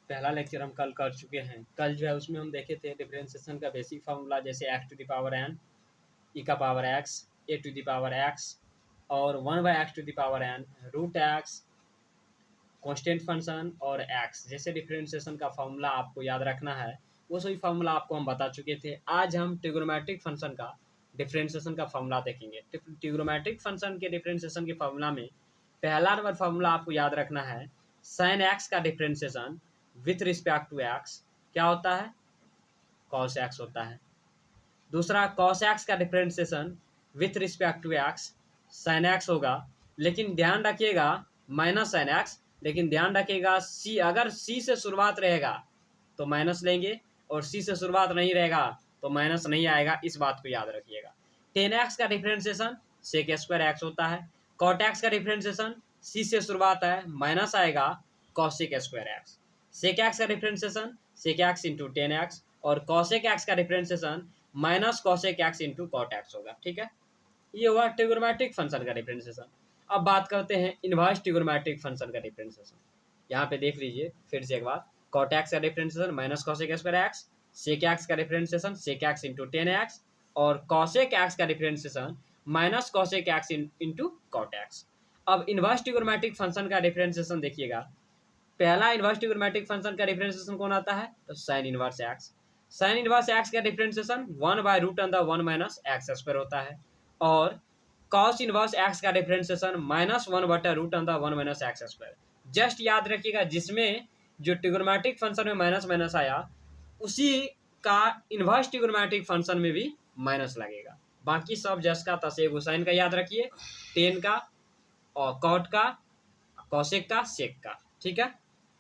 पहला लेक्चर हम कल कर चुके हैं। कल जो है उसमें हम देखे थे डिफरेंशिएशन का बेसिक फार्मूला, जैसे x to the power n, e का power x, a to the power x और 1/x to the power n, root x, constant function और एक्स। जैसे डिफरेंशिएशन का फार्मूला आपको याद रखना है, वो सभी फार्मूला आपको हम बता चुके थे। आज हम ट्रिग्नोमेट्रिक फंक्शन का डिफरेंशिएशन का फार्मूला देखेंगे। ट्रिग्नोमेट्रिक फंक्शन के डिफरेंशिएशन के फार्मूला में पहला नंबर फार्मूला आपको याद रखना है, साइन एक्स का differentiation with respect to X क्या होता है, कॉस एक्स होता है। दूसरा, कॉस एक्स का differentiation with respect to X sine X होगा, लेकिन ध्यान रखिएगा माइनस साइन एक्स, लेकिन ध्यान रखिएगा सी, अगर सी से शुरुआत रहेगा तो माइनस लेंगे और सी से शुरुआत नहीं रहेगा तो माइनस नहीं आएगा, इस बात को याद रखिएगा। टेन एक्स का डिफरेंशिएशन सेक स्क्वायर एक्स होता है। कॉट एक्स का डिफरेंशिएशन सी से शुरुआत है, माइनस आएगा cosec square x. Sec x का differentiation sec x into tan x और कॉसेक एक्स का differentiation minus cosec x into cot x होगा। ठीक है, ये हुआ ट्रिग्नोमेट्रिक फंक्शन का डिफरेंशिएशन। अब बात करते हैं इनवर्स ट्रिग्नोमेट्रिक फंक्शन का डिफरेंशिएशन। यहाँ पे देख लीजिए फिर से एक बार, कॉट एक्स का differentiation minus cosec square x, sec x का differentiation sec x into tan x और कॉसेक एक्स का differentiation minus cosec x into cot x. अब इनवर्स ट्रिग्नोमेट्रिक फंक्शन का डिफरेंशिएशन देखिएगा। पहला इनवर्स ट्रिग्नोमेट्रिक फंक्शन का differentiation कौन आता है, तो sine inverse x. Sine inverse x का डिफरेंशिएशन 1/√(1 माइनस एक्स स्क्वायर होता है और कॉस इनवर्स एक्स का differentiation -1/√(1 minus x square. Just याद रखिएगा, जिसमें जो ट्रिग्नोमेट्रिक फंक्शन में माइनस माइनस आया उसी का इनवर्स ट्रिग्नोमेट्रिक फंक्शन में भी माइनस लगेगा। बाकी सब जस का तस, एगो साइन का याद रखिए, टेन का और कॉट का, कॉसेक का, सेक का। ठीक है,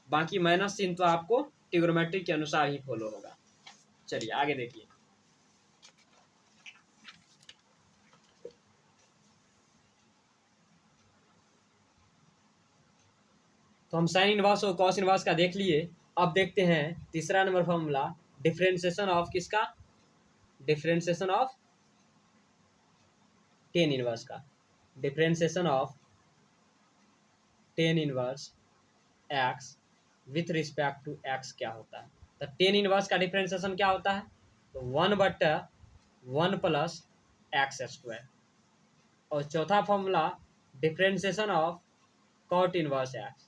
बाकी माइनस चिन्ह तो आपको ट्रिग्नोमेट्री के अनुसार ही फॉलो होगा। चलिए आगे देखिए। तो हम साइन इनवर्स और कॉस इनवर्स का देख लिए। अब देखते हैं तीसरा नंबर फॉर्मूला, डिफरेंशिएशन ऑफ किसका, डिफरेंशिएशन ऑफ टेन इनवर्स का। Differentiation of tan inverse X with respect to X क्या होता है, तो टेन इनवर्स का डिफरेंशिएशन क्या होता है, तो 1/1 प्लस एक्स स्क्वायर। और चौथा formula differentiation of cot inverse X.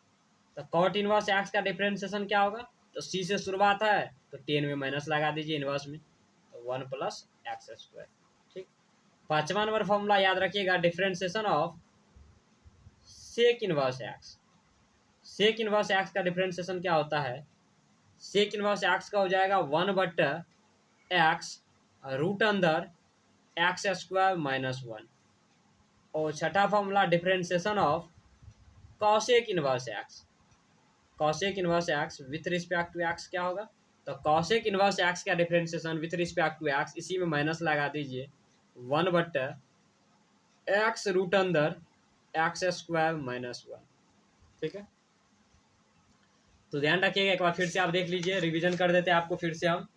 तो कॉट इनवर्स एक्स का डिफरेंशिएशन क्या होगा, तो सी से शुरुआत है तो 10 में माइनस लगा दीजिए इनवर्स में, तो 1 प्लस एक्स स्क्वायर। ठीक, पांचवा नंबर फॉर्मूला याद रखिएगा, differentiation of sec inverse X. Sec inverse x का डिफरेंशिएशन क्या होता है, सेक इनवर्स एक्स का हो जाएगा 1/x√(x² -1। और छठा formula differentiation of cosec inverse X. Cosec inverse X with respect to X क्या होगा, तो कॉसेक इनवर्स एक्स का differentiation with respect to X, इसी में माइनस लगा दीजिए, 1/x√(x² -1। ठीक है, तो ध्यान रखिएगा, एक बार फिर से आप देख लीजिए, रिवीजन कर देते हैं आपको फिर से हम।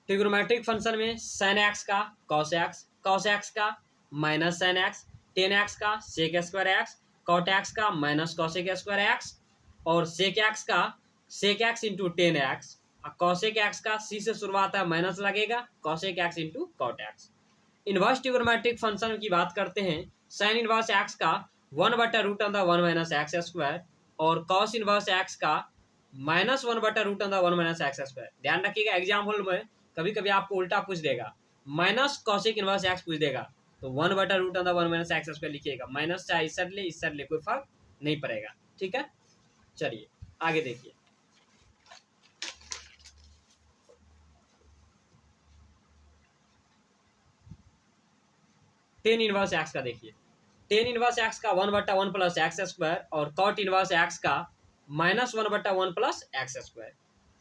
ट्रिग्नोमेट्रिक फंक्शन में साइन एक्स का कॉस एक्स का minus sine x, tan x का sec square x, cot x का माइनस कॉसेक स्क्वायर एक्स और सेक एक्स का sec x into tan x, cosec x का सी से शुरुआत है माइनस लगेगा, cosec x into cot x. Inverse trigonometric function की बात करते हैं, साइन इनवर्स एक्स का 1/√(1 माइनस एक्स स्क्वायर और कॉस इनवर्स एक्स का -1/√(1 माइनस एक्स स्क्वायर। ध्यान रखिएगा, एग्जाम्पल में कभी कभी आपको उल्टा पूछ देगा, माइनस कॉसेक इनवर्स एक्स पूछ देगा, तो 1/√(1 माइनस एक्स स्क्वायर लिखिएगा, माइनस चाहे इस साइड ले कोई फर्क नहीं पड़ेगा। ठीक है, चलिए आगे देखिए। टेन इनवर्स एक्स का देखिए, टेन इनवर्स एक्स का 1/1 प्लस एक्स स्क्वायर और कॉट इनवर्स एक्स का -1/1 plus X square.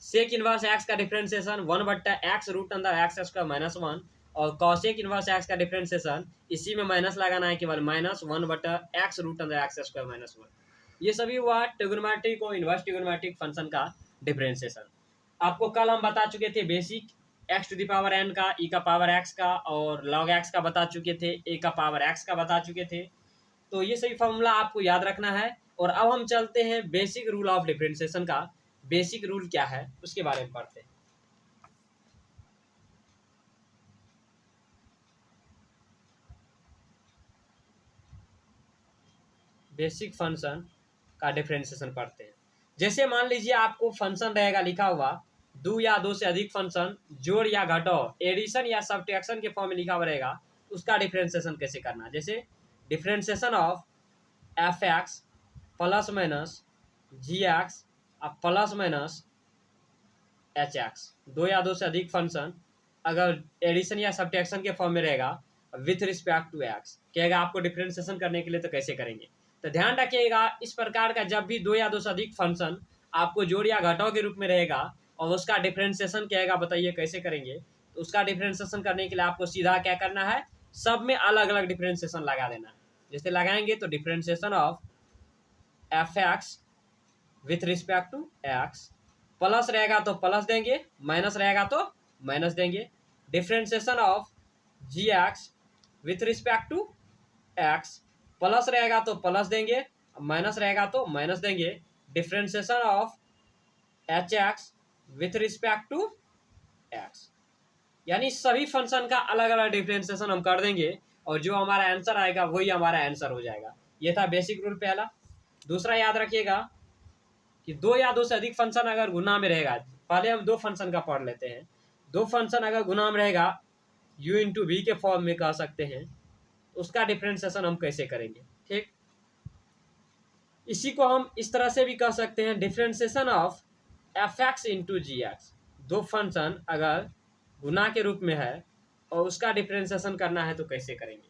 Sec inverse x का डिफरेंशिएशन 1/x√(x² -1 और कॉसेक इनवर्स एक्स का डिफरेंशिएशन इसी में माइनस लगाना है केवल, -1/x√(x² -1। ये सभी हुआ ट्रिग्नोमेट्रिक और इनवर्स ट्रिग्नोमेट्रिक फंक्शन का डिफरेंशिएशन। आपको कल हम बता चुके थे basic x to the power n का, e का पावर x का और log x का बता चुके थे, a का पावर x का बता चुके थे। तो ये सभी फॉर्मूला आपको याद रखना है। और अब हम चलते हैं बेसिक रूल ऑफ डिफरेंशिएशन का। बेसिक रूल क्या है उसके बारे में पढ़ते हैं। बेसिक फंक्शन का डिफरेंशिएशन पढ़ते हैं। जैसे मान लीजिए आपको फंक्शन रहेगा लिखा हुआ, दो या दो से अधिक फंक्शन जोड़ या घटाओ, एडिशन या सब्ट्रैक्शन के फॉर्म में लिखा हुआ रहेगा, उसका डिफरेंशिएशन कैसे करना। जैसे differentiation of F X plus minus G X plus minus H X, दो या दो से अधिक फंक्शन अगर एडिशन या सब्ट्रैक्शन के फॉर्म में रहेगा विथ रिस्पेक्ट टू एक्स, कहेगा आपको डिफरेंशिएशन करने के लिए तो कैसे करेंगे। तो ध्यान रखिएगा इस प्रकार का जब भी दो या दो से अधिक फंक्शन आपको जोड़ या घटाव के रूप में रहेगा और उसका डिफरेंशिएशन कहेगा, बताइए कैसे करेंगे। तो उसका डिफरेंशिएशन करने के लिए आपको सीधा क्या करना है, सब में अलग अलग डिफरेंशिएशन लगा देना है। जैसे लगाएंगे तो differentiation of F X with respect to X, plus रहेगा तो प्लस देंगे, माइनस रहेगा तो माइनस देंगे। Differentiation of ji X with respect to X, plus रहेगा तो प्लस देंगे, माइनस रहेगा तो माइनस देंगे। Differentiation of H X with respect to X, यानी सभी फंक्शन का अलग अलग डिफरेंशिएशन हम कर देंगे और जो हमारा आंसर आएगा वही हमारा आंसर हो जाएगा। ये था बेसिक रूल पहला। दूसरा याद रखिएगा कि दो या दो से अधिक फंक्शन अगर गुना में रहेगा, पहले हम दो फंक्शन का पढ़ लेते हैं। दो फंक्शन अगर गुना में रहेगा u इंटू वी के फॉर्म में कह सकते हैं, उसका डिफरेंशिएशन हम कैसे करेंगे। ठीक, इसी को हम इस तरह से भी कह सकते हैं, differentiation of F X into G X. दो फंक्शन अगर गुना के रूप में है और उसका डिफरेंशिएशन करना है तो कैसे करेंगे।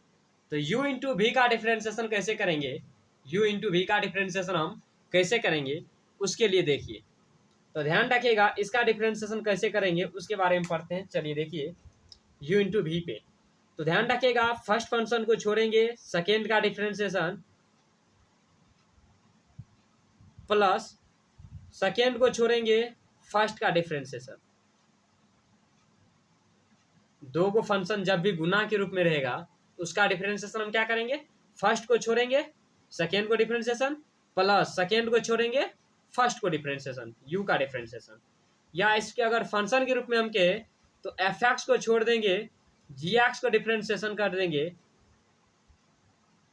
तो u इंटू वी का डिफरेंशिएशन कैसे करेंगे, u इंटू वी का डिफरेंशिएशन हम कैसे करेंगे उसके लिए देखिए। तो ध्यान रखिएगा इसका डिफरेंशिएशन कैसे करेंगे उसके बारे में पढ़ते हैं। चलिए देखिए u इंटू वी पे, तो ध्यान रखिएगा फर्स्ट फंक्शन को छोड़ेंगे, सेकेंड का डिफरेंशिएशन प्लस सेकेंड को छोड़ेंगे, फर्स्ट का डिफरेंशिएशन। दो को फंक्शन जब भी गुना के रूप में रहेगा उसका डिफरेंशिएशन हम क्या करेंगे, फर्स्ट को छोड़ेंगे, सेकेंड को डिफरेंशिएशन प्लस सेकेंड को छोड़ेंगे, फर्स्ट को डिफरेंशिएशन, u का डिफरेंशिएशन। या इसके अगर फंक्शन के रूप में हम कहें तो एफ एक्स को छोड़ देंगे, जी एक्स को डिफरेंशिएशन कर देंगे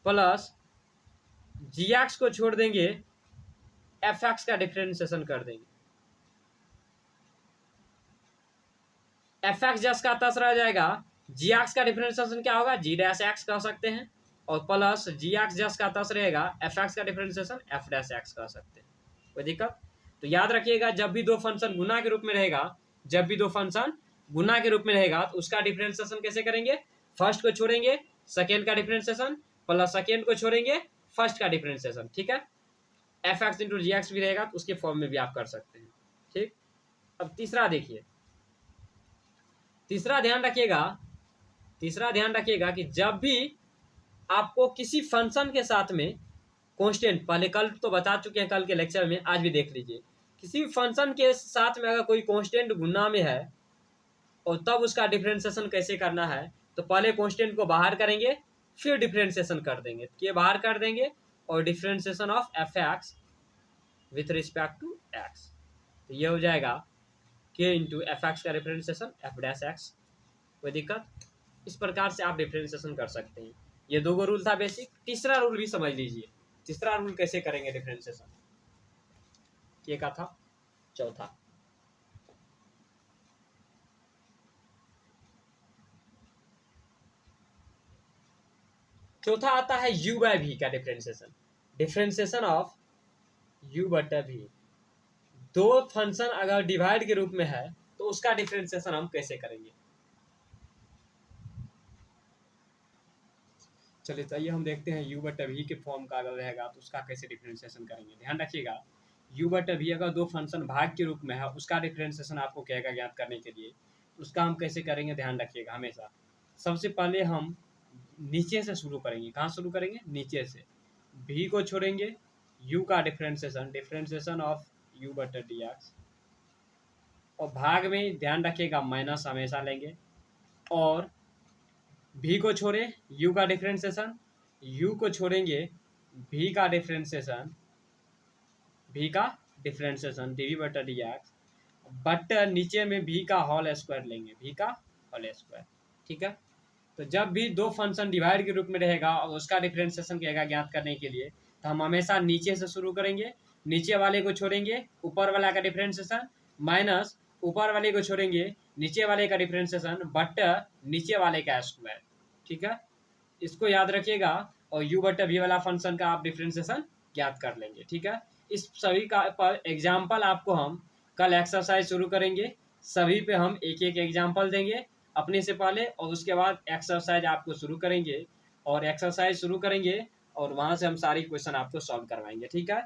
प्लस जी एक्स को छोड़ देंगे, एफ एक्स का डिफरेंशिएशन कर देंगे। एफ एक्स जस का तस रह जाएगा, जी एक्स का डिफरेंशिएशन क्या होगा, जी डैश एक्स कह सकते हैं, और प्लस जी एक्स जस का तस रहेगा, एफ एक्स का डिफरेंशिएशन एफ डैश एक्स कह सकते हैं। कोई दिक्कत। तो याद रखिएगा जब भी दो फंक्शन गुना के रूप में रहेगा, जब भी दो फंक्शन गुना के रूप में रहेगा तो उसका डिफरेंशिएशन कैसे करेंगे, फर्स्ट को छोड़ेंगे, सेकेंड का डिफरेंशिएशन प्लस सेकेंड को छोड़ेंगे, फर्स्ट का डिफरेंशिएशन। ठीक है, F X into G x भी रहेगा तो उसके फॉर्म में भी आप कर सकते हैं। ठीक, अब तीसरा देखिए, तीसरा ध्यान रखिएगा कि जब भी आपको किसी फंक्शन के साथ में कांस्टेंट, पहले कल तो बता चुके हैं कल के लेक्चर में, आज भी देख लीजिए, किसी भी फंक्शन के साथ में अगर कोई कांस्टेंट गुना में है और तब उसका डिफरेंशिएशन कैसे करना है, तो पहले कांस्टेंट को बाहर करेंगे फिर डिफरेंशिएशन कर देंगे, ये बाहर कर देंगे और differentiation of F X with respect to X, तो ये हो जाएगा के इंटू एफ एक्स का डिफरेंशिएशन एफ डैश एक्स। कोई दिक्कत। इस प्रकार से आप डिफरेंशिएशन कर सकते हैं। ये दो रूल था बेसिक। तीसरा रूल भी समझ लीजिए, तीसरा रूल कैसे करेंगे डिफरेंशिएशन, ये का था चौथा। चौथा आता है u बाय v का डिफरेंशिएशन, डिफरेंशिएशन ऑफ u बटा v। दो फंक्शन अगर डिवाइड के रूप में है तो उसका डिफरेंशिएशन हम कैसे करेंगे। चलिए तो आइए हम देखते हैं u बटा v के फॉर्म का अगर रहेगा तो उसका कैसे डिफरेंशिएशन करेंगे। ध्यान रखिएगा u बटा v अगर दो फंक्शन भाग के रूप में है उसका डिफरेंशिएशन आपको कहेगा ज्ञात करने के लिए, उसका हम कैसे करेंगे। ध्यान रखिएगा हमेशा सबसे पहले हम नीचे से शुरू करेंगे। कहाँ शुरू करेंगे, नीचे से। v को छोड़ेंगे, u का डिफरेंशिएशन ऑफ u बटा डी एक्स, और भाग में ध्यान रखिएगा माइनस हमेशा लेंगे, और v को छोड़े u का डिफरेंशिएशन, u को छोड़ेंगे v का डिफरेंशिएशन dv बटा dx, बट नीचे में v का होल स्क्वायर लेंगे, v का होल स्क्वायर। ठीक है, तो जब भी दो फंक्शन डिवाइड के रूप में रहेगा और उसका डिफरेंशिएशन कहेगा ज्ञात करने के लिए, तो हम हमेशा नीचे से शुरू करेंगे, नीचे वाले को छोड़ेंगे ऊपर वाला का डिफरेंशिएशन, माइनस ऊपर वाले को छोड़ेंगे नीचे वाले का डिफरेंशिएशन, बट नीचे वाले का स्क्वायर। ठीक है, इसको याद रखिएगा और u बटा v वाला फंक्शन का आप डिफरेंशिएशन ज्ञात कर लेंगे। ठीक है, इस सभी का पर एग्जाम्पल आपको हम कल एक्सरसाइज शुरू करेंगे, सभी पे हम एक एक एग्जाम्पल देंगे अपने से पहले, और उसके बाद एक्सरसाइज आपको शुरू करेंगे, और एक्सरसाइज शुरू करेंगे और वहाँ से हम सारी क्वेश्चन आपको सॉल्व करवाएंगे। ठीक है,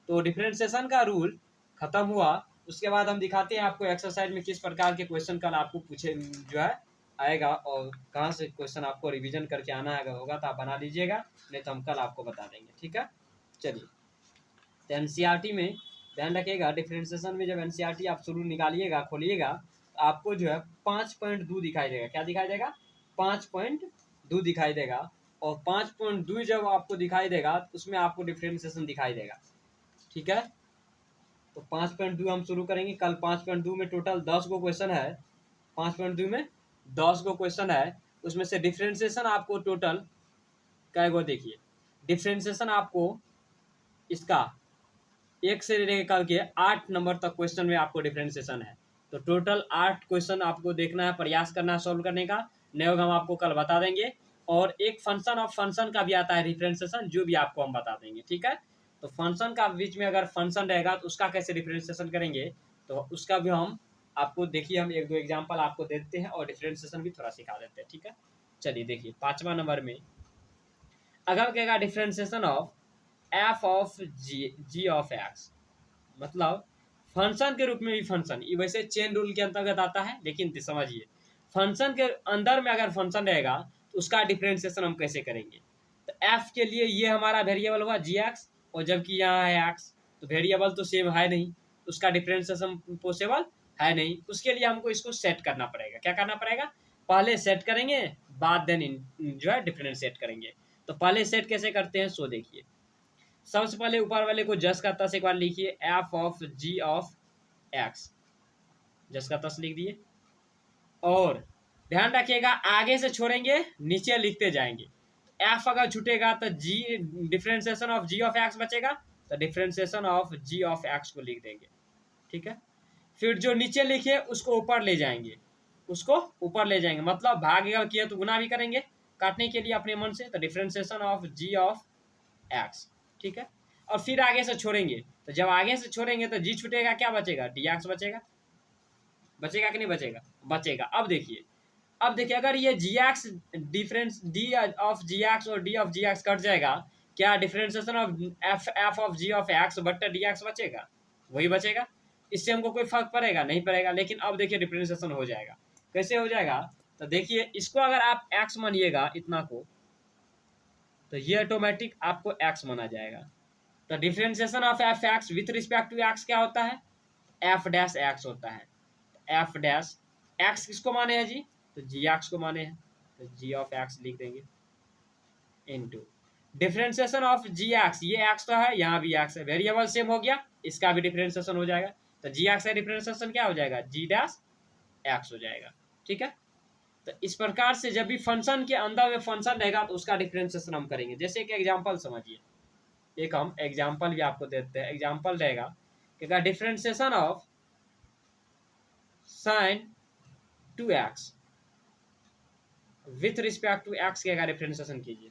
तो डिफरेंशिएशन का रूल खत्म हुआ, उसके बाद हम दिखाते हैं आपको एक्सरसाइज में किस प्रकार के क्वेश्चन कल आपको पूछे जो है आएगा, और कहाँ से क्वेश्चन आपको रिवीजन करके आना है, होगा तो आप बना लीजिएगा, नहीं तो हम कल आपको बता देंगे। ठीक है, चलिए, तो एनसीईआरटी में ध्यान रखिएगा, डिफरेंशिएशन में जब एनसीईआरटी आप शुरू निकालिएगा खोलिएगा, तो आपको जो है 5.2 दिखाई देगा। क्या दिखाई देगा? 5.2 दिखाई देगा, और 5.2 जब आपको दिखाई देगा तो उसमें आपको डिफरेंशिएशन दिखाई देगा। ठीक है, तो 5.2 हम शुरू करेंगे कल। 5.2 में टोटल 10 गो क्वेश्चन है, 5.2 में 10 गो क्वेश्चन है, उसमें से डिफरेंशिएशन आपको टोटल क्या गो, देखिए डिफरेंशिएशन आपको इसका 1 से लेकर के 8 नंबर तक क्वेश्चन में आपको डिफरेंशिएशन है, तो टोटल 8 क्वेश्चन आपको देखना है, प्रयास करना है सॉल्व करने का, नहीं होगा हम आपको कल बता देंगे। और एक फंक्शन ऑफ फंक्शन का भी आता है डिफरेंशिएशन, जो भी आपको हम बता देंगे। ठीक है, तो फंक्शन का बीच में अगर फंक्शन रहेगा तो उसका कैसे डिफरेंशिएशन करेंगे, तो उसका भी हम आपको देखिए, हम एक दो एग्जाम्पल आपको देते हैं और डिफरेंशिएशन भी थोड़ा सिखा देते हैं। ठीक है, चलिए देखिए 5वां नंबर में अगर कहेगा differentiation of F of ji of X, मतलब फंक्शन के रूप में भी फंक्शन, ये वैसे चेन रूल के अंतर्गत आता है, लेकिन समझिए फंक्शन के अंदर में अगर फंक्शन रहेगा तो उसका डिफरेंशिएशन हम कैसे करेंगे। तो एफ के लिए ये हमारा वेरिएबल हुआ जी एक्स, और जबकि यहाँ है एक्स, तो वेरिएबल तो सेम है नहीं, उसका डिफरेंशिएशन पॉसिबल है नहीं, उसके लिए हमको इसको सेट करना पड़ेगा। क्या करना पड़ेगा? पहले सेट करेंगे, बाद देन जो है डिफरेंशिएट करेंगे। तो पहले सेट कैसे करते हैं सो देखिए, सबसे पहले ऊपर वाले को जस का तस एक बार लिखिए, F of ji of X, जस का तस लिख दिए, और ध्यान रखिएगा आगे से छोड़ेंगे नीचे लिखते जाएंगे। एफ अगर छूटेगा तो g differentiation of ji of x बचेगा, तो differentiation of ji of x को लिख देंगे। ठीक है, फिर जो नीचे लिखे उसको ऊपर ले जाएंगे, उसको ऊपर ले जाएंगे, मतलब भाग किया तो गुना भी करेंगे काटने के लिए अपने मन से, तो differentiation of ji of X. ठीक है, और फिर आगे से छोड़ेंगे, तो जब आगे से छोड़ेंगे तो जी छूटेगा, क्या बचेगा? डी एक्स बचेगा। बचेगा कि नहीं बचेगा? बचेगा। अब देखिए अगर ये g x difference d of ji x और d of ji x cut जाएगा, क्या differentiation of F of ji of x बट्टा डी एक्स बचेगा? वही बचेगा, इससे हमको कोई फर्क पड़ेगा नहीं पड़ेगा। लेकिन अब देखिए डिफरेंशिएशन हो जाएगा, कैसे हो जाएगा? तो देखिए इसको अगर आप एक्स मानिएगा इतना को, तो ये ऑटोमेटिक आपको एक्स माना जाएगा। तो differentiation of F X with respect to X क्या होता है? एफ डैश एक्स होता है। एफ डैश एक्स किसको माने हैं जी? तो जी एक्स को माने हैं, तो जी ऑफ एक्स लिख देंगे into differentiation of ji X, ये एक्स तो है, यहाँ भी एक्स है, वेरिएबल सेम हो गया, इसका भी डिफरेंशिएशन हो जाएगा, तो जी एक्स का डिफरेंशिएशन क्या हो जाएगा? जी डैश एक्स हो जाएगा। ठीक है, तो इस प्रकार से जब भी फंक्शन के अंदर में फंक्शन रहेगा तो उसका डिफरेंशिएशन हम करेंगे। जैसे एक एग्जांपल समझिए, एक हम एग्जांपल भी आपको देते हैं। एग्जांपल रहेगा कि differentiation of sin 2x with respect to X का डिफरेंशिएशन कीजिए।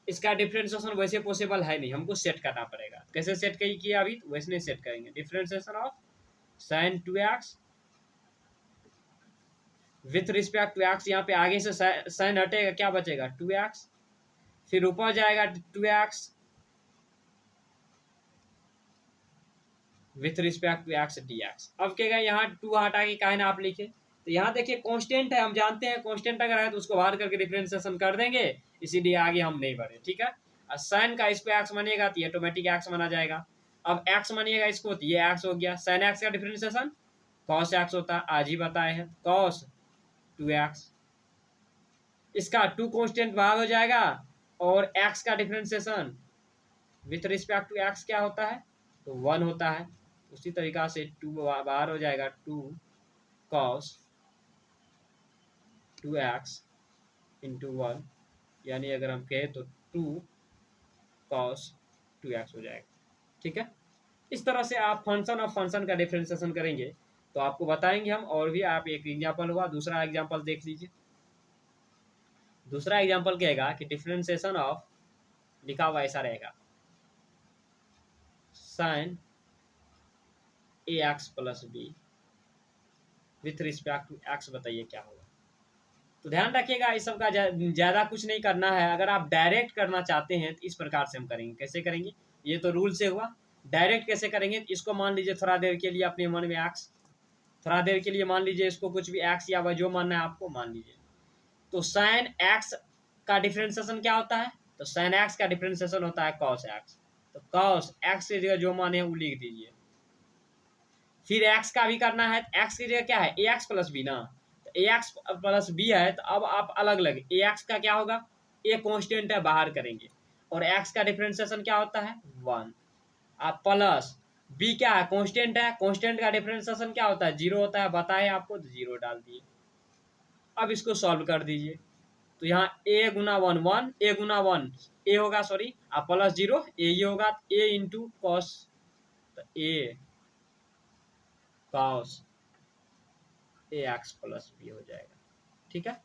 इसका डिफरेंशिएशन वैसे पॉसिबल है नहीं, हमको सेट करना पड़ेगा। कैसे सेट किए अभी? तो वैसे नहीं सेट करेंगे। Differentiation of sin 2x with respect to X, यहाँ पे आगे से साइन हटेगा, क्या बचेगा? 2x, फिर ऊपर जाएगा 2x with respect to X dx। अब क्या यहाँ 2 हटा के काहे ना आप लिखे, तो यहाँ देखिए कांस्टेंट है, हम जानते हैं कांस्टेंट अगर है तो उसको बाहर करके डिफरेंशिएशन कर देंगे, इसीलिए आगे हम नहीं बढ़े। ठीक है, और साइन का इसको एक्स मानिएगा तो ये ऑटोमेटिक एक्स माना जाएगा। अब एक्स मानिएगा इसको तो ये एक्स हो गया। साइन एक्स का डिफरेंशिएशन कॉस एक्स होता है, आज ही बताए हैं, कॉस 2x। इसका 2 कांस्टेंट बाहर हो जाएगा, और x का differentiation with respect to x क्या होता है, तो 1 होता है। उसी तरीका से 2 बाहर हो जाएगा, 2 cos 2x इंटू 1, यानी अगर हम कहें तो 2 cos 2x हो जाएगा। ठीक है, इस तरह से आप फंक्शन ऑफ फंक्शन का डिफरेंशिएशन करेंगे तो आपको बताएंगे हम। और भी आप एक एग्जांपल हुआ, दूसरा एग्जांपल देख लीजिए। दूसरा एग्जांपल कहेगा कि डिफरेंशिएशन ऑफ, लिखा हुआ ऐसा रहेगा, sin ax plus B with respect to x, बताइए क्या होगा। तो ध्यान रखिएगा इस सब का ज़्यादा कुछ नहीं करना है। अगर आप डायरेक्ट करना चाहते हैं तो इस प्रकार से हम करेंगे। कैसे करेंगे, ये तो रूल से हुआ। डायरेक्ट कैसे करेंगे, इसको मान लीजिए थोड़ा देर के लिए अपने मन में x, थोड़ा देर के लिए मान लीजिए इसको कुछ भी x या जो मानना है आपको मान लीजिए। तो sin x का डिफरेंशिएशन क्या होता है, तो sin x का डिफरेंशिएशन होता है cos x। तो cos x की जगह जो मान है वो लिख दीजिए। फिर x का भी करना है, x की जगह क्या है, ax प्लस बी ना, तो ax प्लस बी है। तो अब आप अलग अलग ax का क्या होगा, a कांस्टेंट है, बाहर करेंगे, और x का डिफरेंशिएशन क्या होता है 1। आप प्लस b क्या है, कांस्टेंट है, कांस्टेंट का डिफरेंशिएशन क्या होता है 0 होता है, बताए आपको, तो 0 डाल दिए। अब इसको सॉल्व कर दीजिए। तो यहाँ a गुना 1 1, a गुना 1 a होगा, सॉरी, आप प्लस 0 a ये होगा, a इंटू कॉस, तो a cos ax plus B हो जाएगा। ठीक है,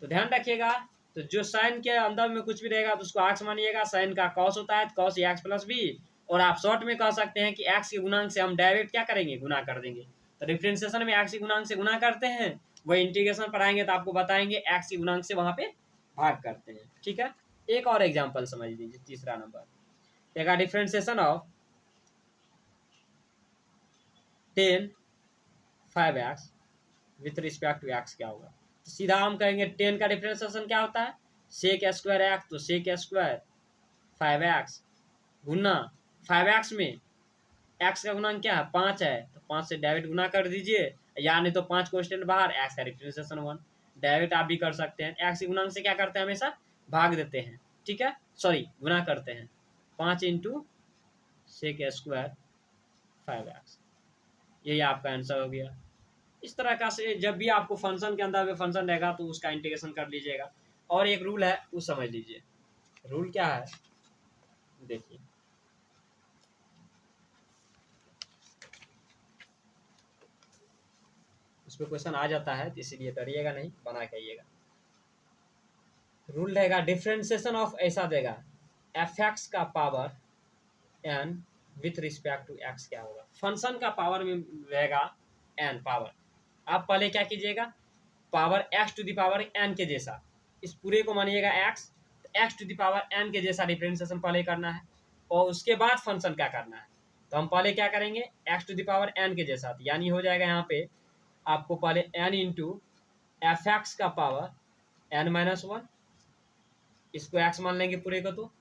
तो ध्यान रखिएगा, तो जो साइन के अंदर में कुछ भी रहेगा तो उसको x मानिएगा। साइन का cos होता है, तो cos ax प्लस बी। और आप शॉर्ट में कह सकते हैं कि x के गुणांक से हम डायरेक्ट क्या करेंगे, गुना कर देंगे। तो डिफरेंशिएशन में x के गुणांक से गुना करते हैं, वही इंटीग्रेशन पढ़ाएंगे तो आपको बताएंगे x के गुणांक से वहां पे भाग करते हैं। ठीक है, एक और एग्जाम्पल समझ लीजिए, तीसरा नंबर, एक differentiation of 10 5x with respect to x क्या होगा। तो सीधा हम कहेंगे 10 का डिफरेंशिएशन क्या होता है, सेक स्क्वायर x, तो सेक स्क्वायर 5x गुना 5x में x का गुणांक क्या है 5 है, तो 5 से डायरेक्ट गुना कर दीजिए, या नहीं तो 5 क्वेश्चन बाहर, x का डिफरेंशिएशन 1। डायरेक्ट आप भी कर सकते हैं, x के गुणांक से क्या करते हैं, हमेशा भाग देते हैं। ठीक है, सॉरी, गुना करते हैं, 5 इंटू सेक स्क्वायर 5x, यही आपका आंसर हो गया। इस तरह का से जब भी आपको फंक्शन के अंदर में फंक्शन रहेगा तो उसका इंटीग्रेशन कर लीजिएगा। और एक रूल है वो समझ लीजिए। रूल क्या है, देखिए, उसमें क्वेश्चन आ जाता है, इसीलिए डरिएगा नहीं, बना के आइएगा। रूल रहेगा डिफरेंशिएशन ऑफ, ऐसा देगा fx का power n with respect to x क्या होगा। फंक्शन का पावर में रहेगा n पावर। आप पहले क्या कीजिएगा, power x to the power n के जैसा, इस पूरे को मानिएगा x, तो x to the power n के जैसा डिफरेंशिएशन पहले करना है, और उसके बाद फंक्शन क्या करना है। तो हम पहले क्या करेंगे, x to the power n के जैसा, तो यानी हो जाएगा यहाँ पे आपको पहले n इंटू एफ एक्स का पावर n माइनस 1, इसको x मान लेंगे पूरे को, तो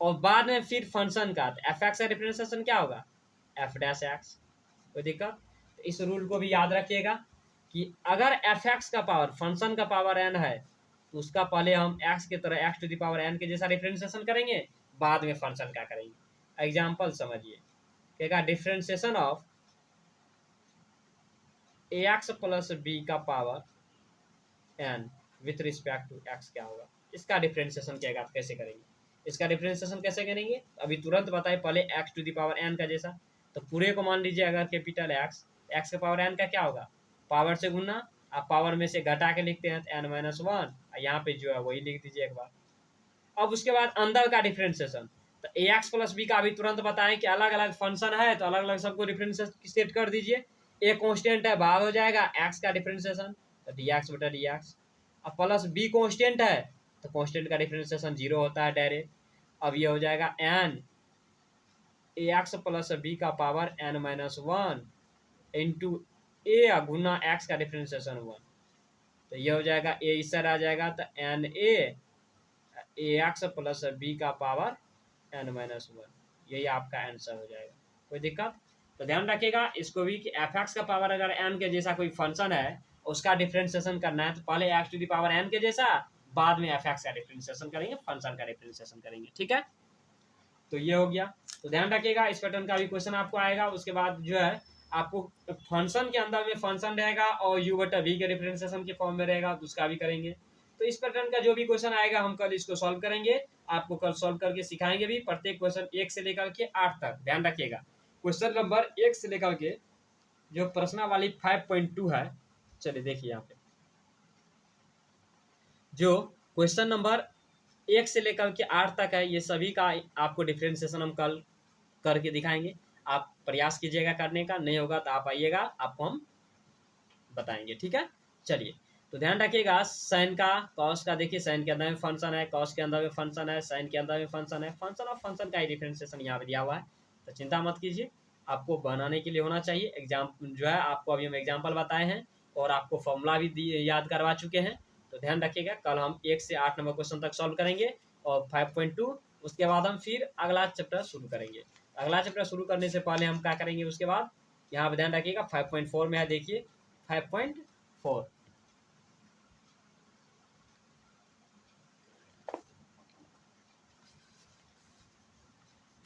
और बाद में फिर फंक्शन का, तो एफ एक्स का डिफरेंशिएशन क्या होगा एफ डैश एक्स। कोई दिक्कत, तो इस रूल को भी याद रखिएगा कि अगर एफ एक्स का पावर फंक्शन का पावर n है तो उसका पहले हम x की तरह x to the power n के जैसा डिफरेंशिएशन करेंगे, बाद में फंक्शन का करेंगे। एग्जांपल समझिए, कहेगा differentiation of ax plus b का power n with respect to x क्या होगा। इसका डिफरेंशिएशन क्या कैसे करेंगे, इसका डिफरेंशिएशन कैसे करेंगे अभी तुरंत बताए। पहले x to the power n का जैसा, तो पूरे को मान लीजिए अगर कैपिटल x के पावर n का क्या होगा, पावर से गुना, आप पावर में से घटा के लिखते हैं तो n माइनस 1, यहाँ पे जो है वही लिख दीजिए एक बार। अब उसके बाद अंदर का डिफरेंशिएशन, तो ax प्लस बी का अभी तुरंत बताएं कि अलग अलग फंक्शन है तो अलग अलग सबको डिफरेंशिएशन सेट कर दीजिए। ए कांस्टेंट है, बाहर हो जाएगा x का डिफरेंशिएशन, तो dx बटा dx। अब प्लस b कांस्टेंट है, तो कांस्टेंट का डिफरेंशिएशन 0 होता है डायरेक्ट। अब ये हो जाएगा n ax प्लस b का पावर n माइनस 1 इंटू ए गुना x का डिफरेंशिएशन 1, तो ये हो जाएगा a इस साइड आ जाएगा, तो n a ax plus b का पावर n माइनस 1, यही आपका आंसर हो जाएगा। कोई दिक्कत, तो ध्यान रखिएगा इसको भी कि एफ एक्स का पावर अगर n के जैसा कोई फंक्शन है उसका डिफरेंशिएशन करना है तो पहले x to the power n के जैसा, बाद में एफ एक्स का डिफरेंशिएशन करेंगे, फंक्शन का डिफरेंशिएशन करेंगे। ठीक है, तो ये हो गया। तो ध्यान रखिएगा इस पैटर्न का भी क्वेश्चन आपको आएगा। उसके बाद जो है आपको फंक्शन के अंदर में फंक्शन रहेगा और u बटा v के डिफरेंशिएशन के फॉर्म में रहेगा, तो उसका भी करेंगे। तो इस पैटर्न का जो भी क्वेश्चन आएगा हम कल इसको सॉल्व करेंगे, आपको कल सॉल्व करके सिखाएंगे भी। प्रत्येक क्वेश्चन 1 से लेकर के 8 तक ध्यान रखिएगा। क्वेश्चन नंबर 1 से लेकर के जो प्रश्नावली 5.2 है, चलिए देखिए यहाँ पे जो क्वेश्चन नंबर 1 से लेकर के 8 तक है, ये सभी का आपको डिफरेंशिएशन हम कल करके दिखाएंगे। आप प्रयास कीजिएगा करने का, नहीं होगा तो आप आइएगा, आपको हम बताएंगे। ठीक है, चलिए तो ध्यान रखिएगा। साइन का कॉस का देखिए, साइन के अंदर में फंक्शन है, कॉस के अंदर में फंक्शन है, साइन के अंदर में फंक्शन है, फंक्शन और फंक्शन का ही डिफरेंशिएशन यहाँ पे दिया हुआ है। तो चिंता मत कीजिए, आपको बनाने के लिए होना चाहिए। एग्जाम जो है आपको अभी हम एग्जाम्पल बताए हैं और आपको फॉर्मूला भी याद करवा चुके हैं। तो ध्यान रखिएगा, कल हम 1 से 8 नंबर क्वेश्चन तक सॉल्व करेंगे और 5.2 उसके बाद हम फिर अगला चैप्टर शुरू करेंगे। अगला चैप्टर शुरू करने से पहले हम क्या करेंगे, उसके बाद यहाँ पे ध्यान रखिएगा 5.4 में है, देखिए 5.4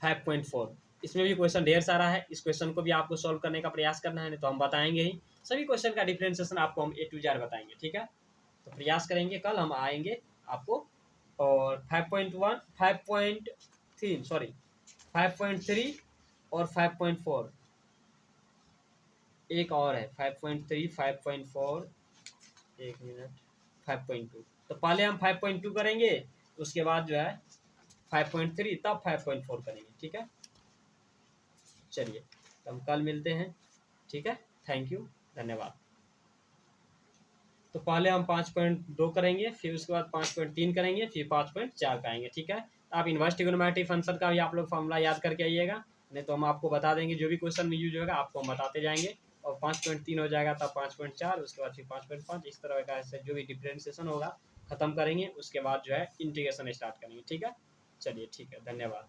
5.4 इसमें भी क्वेश्चन ढेर सारा है। इस क्वेश्चन को भी आपको सॉल्व करने का प्रयास करना है, नहीं तो हम बताएंगे ही। सभी क्वेश्चन का डिफरेंशिएशन आपको हम A to Z बताएंगे। ठीक है, तो प्रयास करेंगे, कल हम आएंगे आपको। और 5.1 5.3 सॉरी 5.3 और 5.4 एक और है 5.3 5.4 एक मिनट 5.2। तो पहले हम 5.2 करेंगे, उसके बाद जो है 5.3 तब 5.4 करेंगे। ठीक है, चलिए तो हम कल मिलते हैं। ठीक है, थैंक यू, धन्यवाद। तो पहले हम 5.2 करेंगे, फिर उसके बाद 5.3 करेंगे, फिर 5.4 का आएंगे। ठीक है, आप इनवर्स ट्रिगोनोमेट्रिक फंक्शन का भी आप लोग फॉर्मूला याद करके आइएगा, नहीं तो हम आपको बता देंगे। जो भी क्वेश्चन में यूज होगा आपको हम बताते जाएंगे। और 5.3 हो जाएगा तब 5.4, उसके बाद फिर 5.5, इस तरह का ऐसे जो भी डिफरेंशिएशन होगा खत्म करेंगे। उसके बाद जो है इंटीग्रेशन स्टार्ट करेंगे। ठीक है, चलिए ठीक है, धन्यवाद।